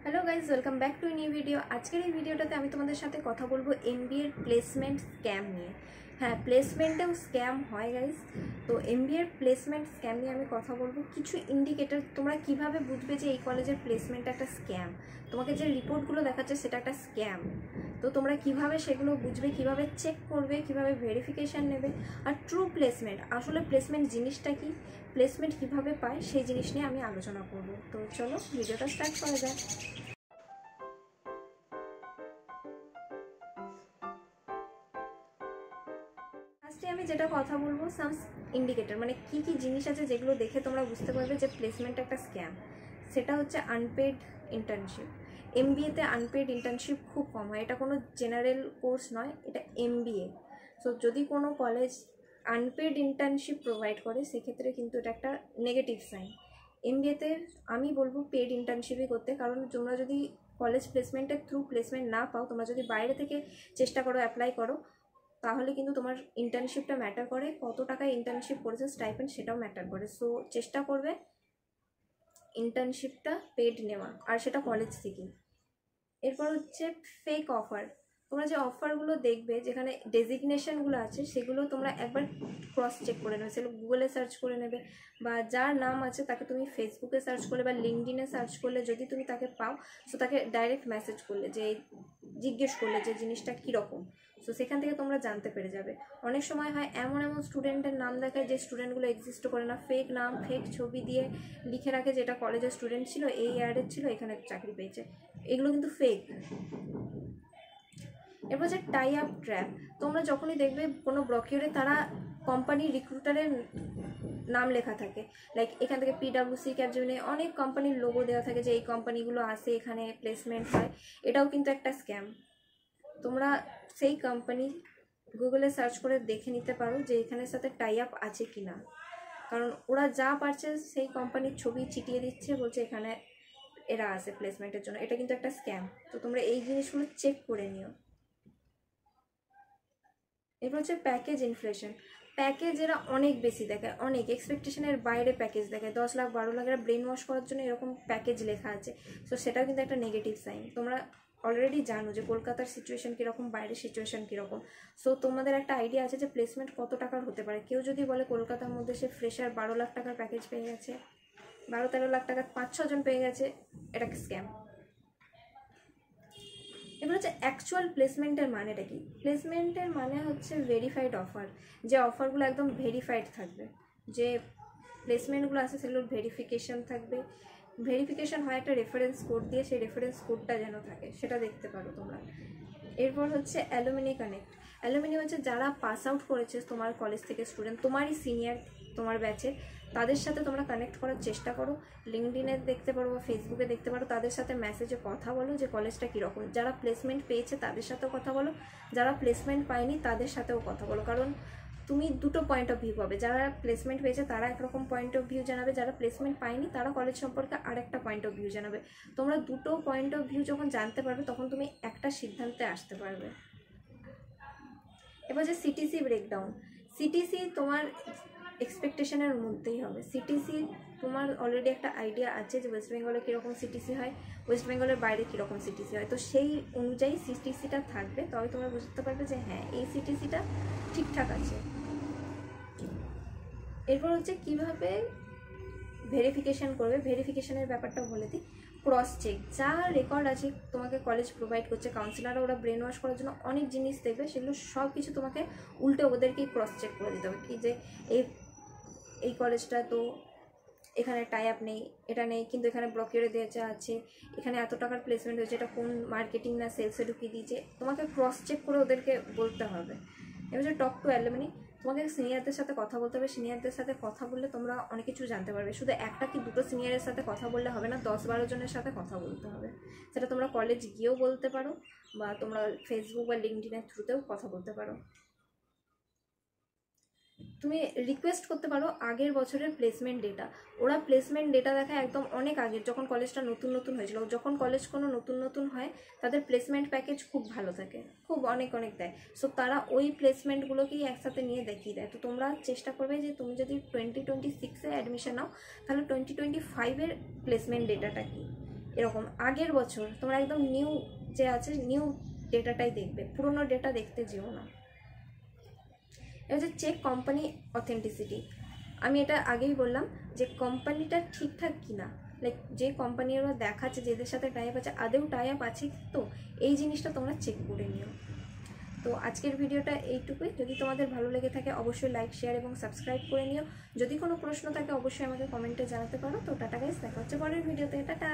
Hello guys welcome back to new video. आजकल এই ভিডিওটাতে আমি তোমাদের সাথে কথা বলবো এমবিএ এর প্লেসমেন্ট স্ক্যাম নিয়ে। হ্যাঁ, প্লেসমেন্টেও স্ক্যাম হয় গাইজ। তো এমবিএ এর প্লেসমেন্ট স্ক্যাম নিয়ে আমি কথা বলবো। কিছু ইন্ডিকেটর তোমরা কিভাবে বুঝবে যে এই কলেজের প্লেসমেন্ট একটা স্ক্যাম, তোমাকে যে রিপোর্টগুলো দেখাচ্ছে সেটা একটা স্ক্যাম। তো তোমরা কিভাবে সেগুলো বুঝবে, কিভাবে চেক করবে, কিভাবে ভেরিফিকেশান নেবে, আর ট্রু প্লেসমেন্ট, আসলে প্লেসমেন্ট জিনিসটা কি, প্লেসমেন্ট কিভাবে পায় সেই জিনিস নিয়ে আমি আলোচনা করব। তো চলো ভিডিওটা স্টার্ট করা যাক। ফার্স্টে আমি যেটা কথা বলবো, সাম ইন্ডিকেটর, মানে কি কি জিনিস আছে যেগুলো দেখে তোমরা বুঝতে পারবে যে প্লেসমেন্ট একটা স্ক্যাম। সেটা হচ্ছে আনপেড ইন্টার্নশিপ। এমবিএতে আনপেড ইন্টার্নশিপ খুব কম হয়। এটা কোনো জেনারেল কোর্স নয়, এটা এমবিএ। সো যদি কোনো কলেজ আনপেড ইন্টার্নশিপ প্রোভাইড করে সেক্ষেত্রে কিন্তু এটা একটা নেগেটিভ সাইন। এমবিএতে আমি বলবো পেড ইন্টার্নশিপই করতে, কারণ তোমরা যদি কলেজ প্লেসমেন্টের থ্রু প্লেসমেন্ট না পাও, তোমরা যদি বাইরে থেকে চেষ্টা করো, অ্যাপ্লাই করো, তাহলে কিন্তু তোমার ইন্টার্নশিপটা ম্যাটার করে। কত টাকায় ইন্টার্নশিপ করেছে স্টাইপেন্ড সেটাও ম্যাটার করে। সো চেষ্টা করবে ইন্টার্নশিপটা পেড নেওয়া, আর সেটা কলেজ থেকেই। এরপর হচ্ছে ফেক অফার। তোমরা যে অফারগুলো দেখবে যেখানে ডেজিগনেশনগুলো আছে সেগুলো তোমরা একবার ক্রস চেক করে নেবে। সেগুলো গুগলে সার্চ করে নেবে, বা যার নাম আছে তাকে তুমি ফেসবুকে সার্চ করলে বা লিঙ্কডিনে সার্চ করলে, যদি তুমি তাকে পাও সো তাকে ডাইরেক্ট মেসেজ করলে, যে জিজ্ঞেস করলে যে জিনিসটা কীরকম। সো সেখান থেকে তোমরা জানতে পেরে যাবে। অনেক সময় হয় এমন এমন স্টুডেন্টের নাম দেখায় যে স্টুডেন্টগুলো এক্সিস্ট করে না, ফেক নাম ফেক ছবি দিয়ে লিখে রাখে যে এটা কলেজের স্টুডেন্ট ছিল, এই ইয়ারের ছিল, এখানে চাকরি পেয়েছে। এগুলো কিন্তু ফেক। এরপর হচ্ছে টাই আপ ট্র্যাপ। তোমরা যখনই দেখবে কোনো ব্রকিওরে তারা কোম্পানির রিক্রুটারের নাম লেখা থাকে, লাইক এখান থেকে পিডাব্লিউসি, ক্যাপজেমিনি, অনেক কোম্পানির লোগো দেওয়া থাকে যে এই কোম্পানিগুলো আসে, এখানে প্লেসমেন্ট হয়। এটাও কিন্তু একটা স্ক্যাম। তোমরা সেই কোম্পানি গুগলে সার্চ করে দেখে নিতে পারো যে এখানের সাথে টাই আপ আছে কি না, কারণ ওরা যা পারছে সেই কোম্পানির ছবি চিটিয়ে দিচ্ছে, বলছে এখানে এরা আসে প্লেসমেন্টের জন্য। এটা কিন্তু একটা স্ক্যাম। তো তোমরা এই জিনিসগুলো চেক করে নিও। এরপর হচ্ছে প্যাকেজ ইনফ্লেশন। প্যাকেজ এরা অনেক বেশি দেখায়, অনেক এক্সপেকটেশনের বাইরে প্যাকেজ দেখায়। 10 লাখ 12 লাখ এরা ব্রেন ওয়াশ করার জন্য এরকম প্যাকেজ লেখা আছে। সো সেটাও কিন্তু একটা নেগেটিভ সাইন। তোমরা অলরেডি জানো যে কলকাতার সিচুয়েশন কীরকম, বাইরের সিচুয়েশন কীরকম। সো তোমাদের একটা আইডিয়া আছে যে প্লেসমেন্ট কত টাকার হতে পারে। কেউ যদি বলে কলকাতার মধ্যে সে ফ্রেশার 12 লাখ টাকার প্যাকেজ পেয়ে গেছে, 12-13 লাখ টাকা 5-6 জন পেয়ে গেছে, এটা স্ক্যাম। এবার হচ্ছে অ্যাকচুয়াল প্লেসমেন্টের মানেটা কি। প্লেসমেন্টের মানে হচ্ছে ভেরিফাইড অফার, যে অফারগুলো একদম ভেরিফাইড থাকবে, যে প্লেসমেন্টগুলো আছে সেগুলোর ভেরিফিকেশান থাকবে। ভেরিফিকেশান হয় একটা রেফারেন্স কোড দিয়ে, সেই রেফারেন্স কোডটা যেন থাকে, সেটা দেখতে পারো তোমরা। এরপর হচ্ছে অ্যালুমিনি কানেক্ট। অ্যালুমিনি হচ্ছে যারা পাস আউট করেছে তোমার কলেজ থেকে, স্টুডেন্ট তোমারই সিনিয়র, তোমার ব্যাচের, তাদের সাথে তোমরা কানেক্ট করার চেষ্টা করো। লিঙ্কডিনে দেখতে পারো বা ফেসবুকে দেখতে পারো, তাদের সাথে মেসেজে কথা বলো যে কলেজটা কীরকম। যারা প্লেসমেন্ট পেয়েছে তাদের সাথেও কথা বলো, যারা প্লেসমেন্ট পায়নি তাদের সাথেও কথা বলো, কারণ তুমি দুটো পয়েন্ট অফ ভিউ পাবে। যারা প্লেসমেন্ট পেয়েছে তারা একরকম পয়েন্ট অফ ভিউ জানাবে, যারা প্লেসমেন্ট পায়নি তারা কলেজ সম্পর্কে আরেকটা পয়েন্ট অফ ভিউ জানাবে। তোমরা দুটো পয়েন্ট অফ ভিউ যখন জানতে পারবে তখন তুমি একটা সিদ্ধান্তে আসতে পারবে। এবার যে সিটিসি ব্রেকডাউন। সিটিসি তোমার এক্সপেকটেশনের মধ্যেই হবে। সিটিসি তোমার অলরেডি একটা আইডিয়া আছে যে ওয়েস্ট বেঙ্গলে কীরকম সিটিসি হয়, ওয়েস্ট বেঙ্গলের বাইরে কীরকম সিটিসি হয়। তো সেই অনুযায়ী সিটিসিটা থাকবে, তবে তোমরা বুঝতে পারবে যে হ্যাঁ এই সিটিসিটা ঠিকঠাক আছে। এরপর হচ্ছে কীভাবে ভেরিফিকেশান করবে। ভেরিফিকেশানের ব্যাপারটা বলে দিই। ক্রস চেক, যা রেকর্ড আছে তোমাকে কলেজ প্রোভাইড করছে, কাউন্সিলাররা ওরা ব্রেন ওয়াশ করার জন্য অনেক জিনিস দেখবে, সেগুলো সব কিছু তোমাকে উল্টে ওদেরকেই ক্রস চেক করে দিতে হবে। কি যে এই কলেজটা তো এখানে টাই আপ নেই, এটা নেই, কিন্তু এখানে ব্রকিওরে দেওয়া আছে, এখানে এত টাকার প্লেসমেন্ট হয়েছে, এটা কোন মার্কেটিং না সেলসে ঢুকিয়ে দিয়েছে, তোমাকে ক্রস চেক করে ওদেরকে বলতে হবে। এবার যে টক টু অ্যালুমিনি, তোমাকে সিনিয়রদের সাথে কথা বলতে হবে। সিনিয়রদের সাথে কথা বললে তোমরা অনেক কিছু জানতে পারবে। শুধু একটা কি দুটো সিনিয়রের সাথে কথা বললে হবে না, 10-12 জনের সাথে কথা বলতে হবে। সেটা তোমরা কলেজ গিয়েও বলতে পারো, বা তোমরা ফেসবুক বা লিঙ্কডিনের থ্রুতেও কথা বলতে পারো। তুমি রিকোয়েস্ট করতে পারো আগের বছরের প্লেসমেন্ট ডেটা। ওরা প্লেসমেন্ট ডেটা দেখায় একদম অনেক আগের, যখন কলেজটা নতুন নতুন হয়েছিল। যখন কলেজ কোনো নতুন নতুন হয় তাদের প্লেসমেন্ট প্যাকেজ খুব ভালো থাকে, খুব অনেক অনেক দেয়। সো তারা ওই প্লেসমেন্টগুলোকেই একসাথে নিয়ে দেখিয়ে দেয়। তো তোমরা চেষ্টা করবে যে তুমি যদি 2026-এ অ্যাডমিশন নাও, তাহলে 2025-এর প্লেসমেন্ট ডেটাটা কী, এরকম আগের বছর তোমরা একদম নিউ যে আছে নিউ ডেটাটাই দেখবে, পুরোনো ডেটা দেখতে যেও না। এটা হচ্ছে চেক কোম্পানি অথেন্টিসিটি। আমি এটা আগেই বললাম যে কোম্পানিটা ঠিকঠাক কিনা, লাইক যে কোম্পানিরা দেখাচ্ছে যেদের সাথে টাই আপ আছে আদেও টাই আপ আছে তো, এই জিনিসটা তোমরা চেক করে নিও। তো আজকের ভিডিওটা এইটুকুই। যদি তোমাদের ভালো লেগে থাকে অবশ্যই লাইক, শেয়ার এবং সাবস্ক্রাইব করে নিও। যদি কোনো প্রশ্ন থাকে অবশ্যই আমাকে কমেন্টে জানাতে পারো। তো টাটা গাইস, দেখা হচ্ছে পরের ভিডিওতে। টাটা।